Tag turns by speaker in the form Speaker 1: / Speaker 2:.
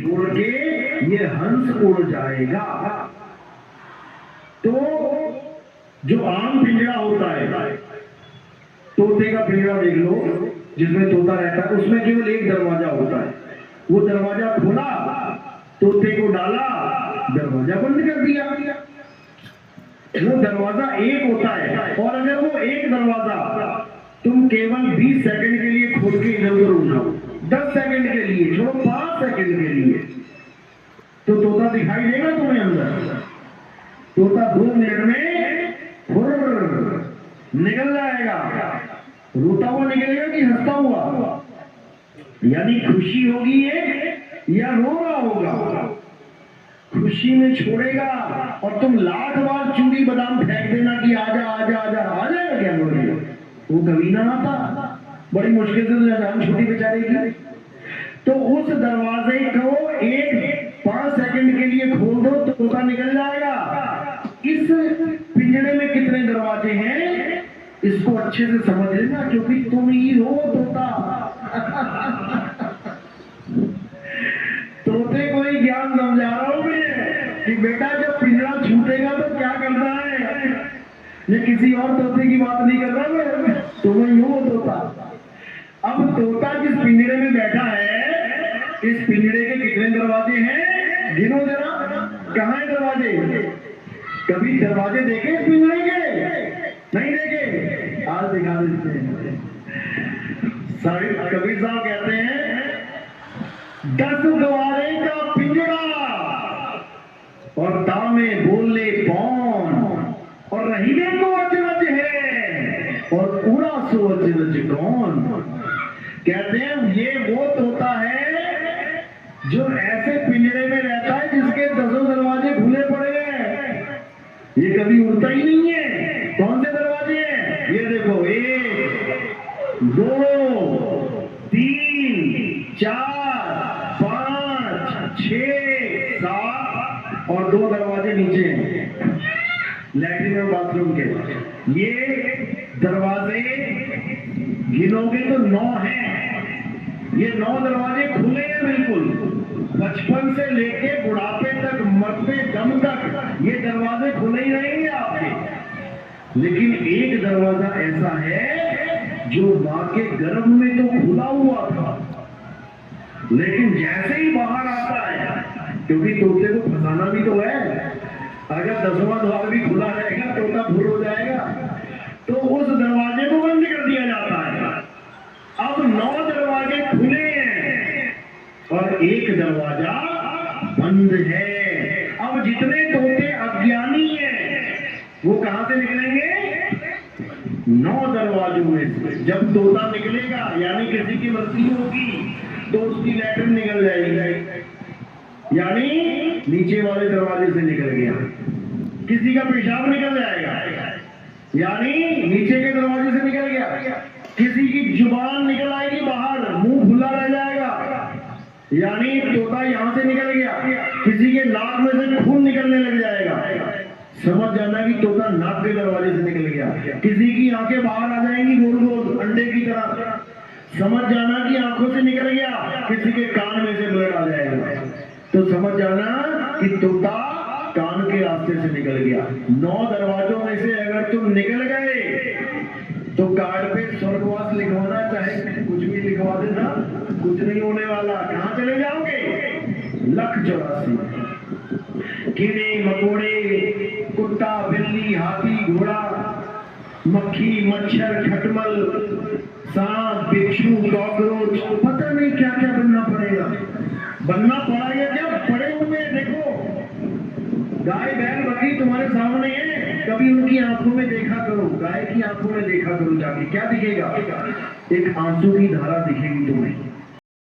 Speaker 1: छोड़ के ये हंस उड़ जाएगा। तो जो आम पिंजरा होता है, तोते का पिंजरा देख लो जिसमें तोता रहता है, उसमें केवल एक दरवाजा होता है। वो दरवाजा खोला, तोते को डाला, दरवाजा बंद कर दिया। वो दरवाजा एक होता है, और अगर वो एक दरवाजा तुम केवल 20 सेकंड के लिए खोल के इधर उधर उठाओ, 10 सेकंड के लिए छोड़ो, 5 सेकंड के लिए, तो तोता दिखाई देगा तुम्हें अंदर। तोता 2 मिनट में निकल जाएगा। रोता हुआ निकलेगा कि हंसता हुआ, यानी खुशी होगी ये या रो रहा होगा। खुशी में छोड़ेगा और तुम लाख बार चूड़ी बादाम फेंक देना कि आजा आजा आजा, आ जाएगा क्या बोलिए? वो कभी ना आता, बड़ी मुश्किल से जान छूटी बेचारे की। तो उस दरवाजे को एक 5 सेकंड के लिए खोल दो तो तोता निकल जाएगा। इस पिंजरे में कितने दरवाजे हैं इसको अच्छे से समझ लेना, क्योंकि तुम ही हो तोता। तोते को ही ज्ञान समझा रहा हूं मैं कि बेटा जब पिंजरा छूटेगा तो क्या करना है। ये किसी और तोते की बात नहीं कर रहा मैं, तुम ही हो तोता। अब तोता जिस पिंजरे में बैठा है, इस पिंजरे के कितने दरवाजे हैं गिनो जरा। कहाँ है दरवाजे? कभी दरवाजे देखे इस पिंजरे के? नहीं देखे? आज दिखा देते हैं। कबीर साहब कहते हैं 10 द्वारे का पिंजरा और तामे बोले कौन, और रहीने को अचरज है और उड़ा सो अचरज कौन। कहते हैं ये वो तोता है जो ऐसे पिंजरे में रहता है जिसके 10 दरवाजे खुले पड़े हैं, ये कभी उड़ता ही नहीं है। कौन से दरवाजे हैं? ये देखो, 1 2 3 4 5 6 7 और 2 दरवाजे नीचे हैं लैट्रिन और बाथरूम के। ये दरवाजे गिनोगे तो 9 हैं। ये 9 दरवाजे खुले हैं बिल्कुल, बचपन से लेके बुढ़ापे तक, मरते दम तक ये दरवाजे खुले ही रहेंगे आपके। लेकिन एक दरवाजा ऐसा है जो मां के गर्भ में तो खुला हुआ था, लेकिन जैसे ही बाहर आता है, क्योंकि तोते को फंसाना भी तो है, अगर 10वां द्वार भी खुला रहेगा तोता भूल हो जाएगा, तो उस दरवाजे को बंद कर दिया जाता है। अब 9 दरवाजे खुले हैं और एक दरवाजा बंद है। अब जितने तोते अज्ञानी हैं वो कहां से निकलेंगे? 9 दरवाजों में से। जब तोता निकलेगा, यानी किसी की मृत्यु होगी तो उसकी लैट्रिन निकल जाएगी, यानी नीचे वाले दरवाजे से निकल गया। किसी का पेशाब निकल जाएगा, यानी नीचे के दरवाजे से निकल गया। किसी की जुबान निकल आएगी बाहर, मुंह खुला रह जाएगा, यानी तोता यहां से निकल गया। किसी के नाक में से खून निकलने लग जाएगा, समझ जाना कि तोता नाक के दरवाजे से निकल गया। किसी की आंखें बाहर आ जाएंगी गोल गोल अंडे की तरह, समझ जाना कि आंखों से निकल गया। किसी के कान में से ब्लड आ जाएगा, तो समझ जाना कि तोता कान के रास्ते से निकल गया। 9 दरवाजों में से अगर तुम निकल गए तो कार्ड पे स्वर्गवास लिखवाना, चाहे कुछ भी लिखवा देना, कुछ नहीं होने वाला। कहां चले जाओगे? 1,84,000। कीड़े मकोड़े, कुत्ता बिल्ली हाथी घोड़ा, मक्खी मच्छर खटमल, सांप बिच्छू कॉकरोच, पता नहीं क्या क्या बनना पड़ेगा। बनना पड़ा या क्या पड़े हुए देखो। गाय बैल बकरी तुम्हारे सामने है, कभी उनकी आंखों में देखा करो, गाय की आंखों में देखा करो जाके, क्या दिखेगा? एक आंसू की धारा दिखेगी तुम्हें।